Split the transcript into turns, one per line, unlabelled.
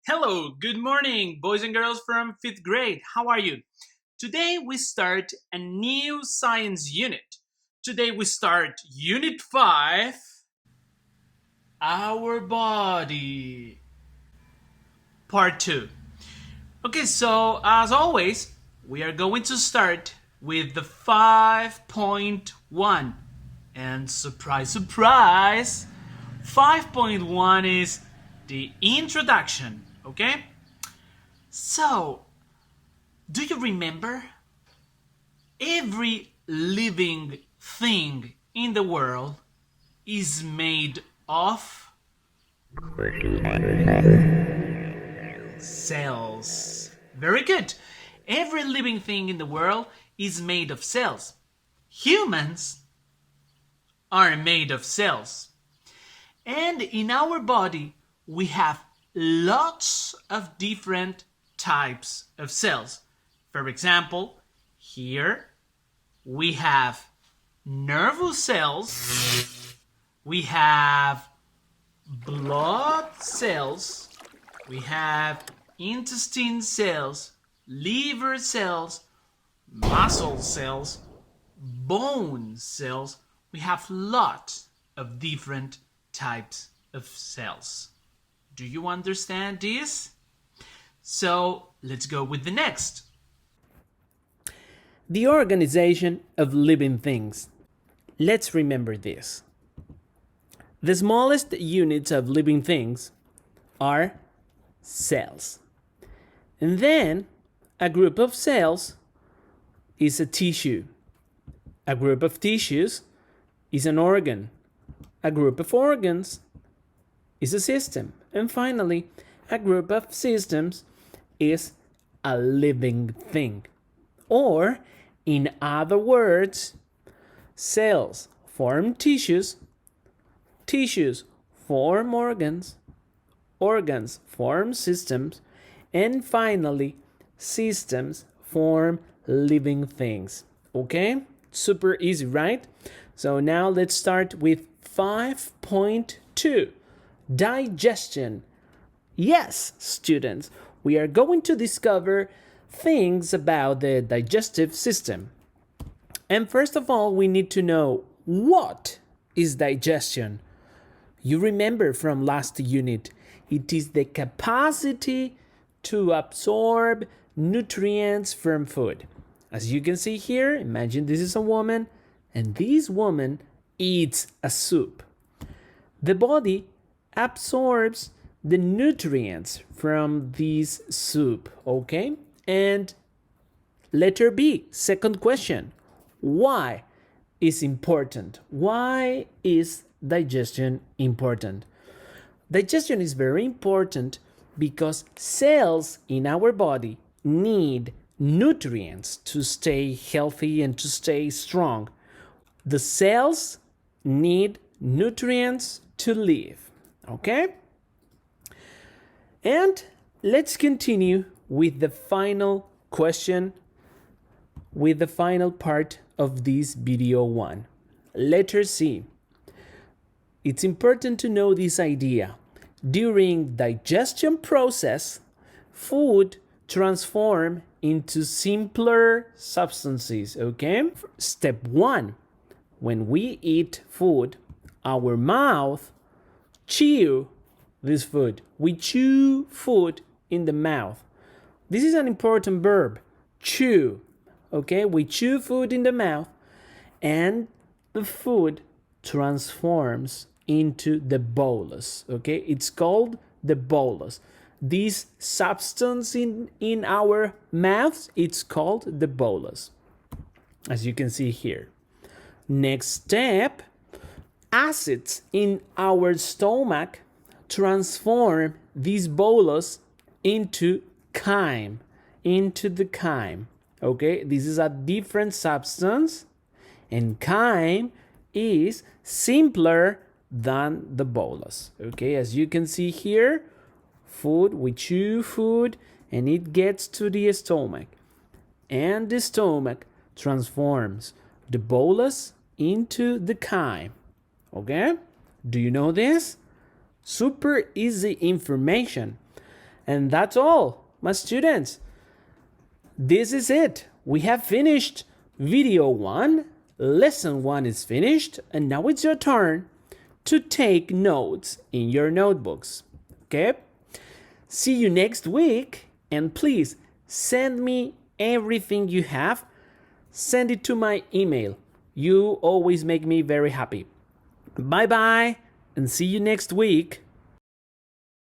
Hello, good morning, boys and girls from 5th grade. How are you? Today we start a new science unit. Today we start Unit 5, Our Body, Part 2. Okay, so as always, we are going to start with the 5.1. And surprise, surprise, 5.1 is the introduction, okay? So, do you remember? Every living thing in the world is made of cells. Very good. Every living thing in the world is made of cells. Humans are made of cells. And in our body, we have lots of different types of cells. For example, here we have nervous cells, we have blood cells, we have intestine cells, liver cells, muscle cells, bone cells. We have lots of different types of cells. Do you understand this? So let's go with the next.
The organization of living things. Let's remember this. The smallest units of living things are cells. And then a group of cells is a tissue. A group of tissues is an organ. A group of organs is a system. And finally, a group of systems is a living thing. Or, in other words, cells form tissues, tissues form organs, organs form systems, and finally, systems form living things. Okay? Super easy, right? So now let's start with 5.2, digestion. Yes, students, we are going to discover things about the digestive system. And first of all, we need to know what is digestion. You remember from last unit, it is the capacity to absorb nutrients from food. As you can see here, imagine this is a woman, and this woman eats a soup. The body absorbs the nutrients from this soup, okay? And letter B, second question. Why is important? Why is digestion important? Digestion is very important because cells in our body need nutrients to stay healthy and to stay strong. The cells need nutrients to live, okay? And let's continue with the final question, with the final part of this video 1. Letter C. It's important to know this idea. During digestion process, food transform into simpler substances, okay? Step 1. When we eat food, our mouth chew this food. We chew food in the mouth. This is an important verb, chew. Okay, we chew food in the mouth and the food transforms into the bolus. Okay, it's called the bolus. This substance in our mouths, it's called the bolus, as you can see here. Next step, acids in our stomach transform this bolus into chyme, into the chyme. Okay, this is a different substance, and chyme is simpler than the bolus. Okay, as you can see here, food, we chew food and it gets to the stomach, and the stomach transforms the bolus into the chyme. Okay? Do you know this? Super easy information. And that's all, my students. This is it. We have finished video 1. Lesson 1 is finished. And now it's your turn to take notes in your notebooks. Okay? See you next week. And please send me everything you have. Send it to my email. You always make me very happy. Bye-bye and see you next week.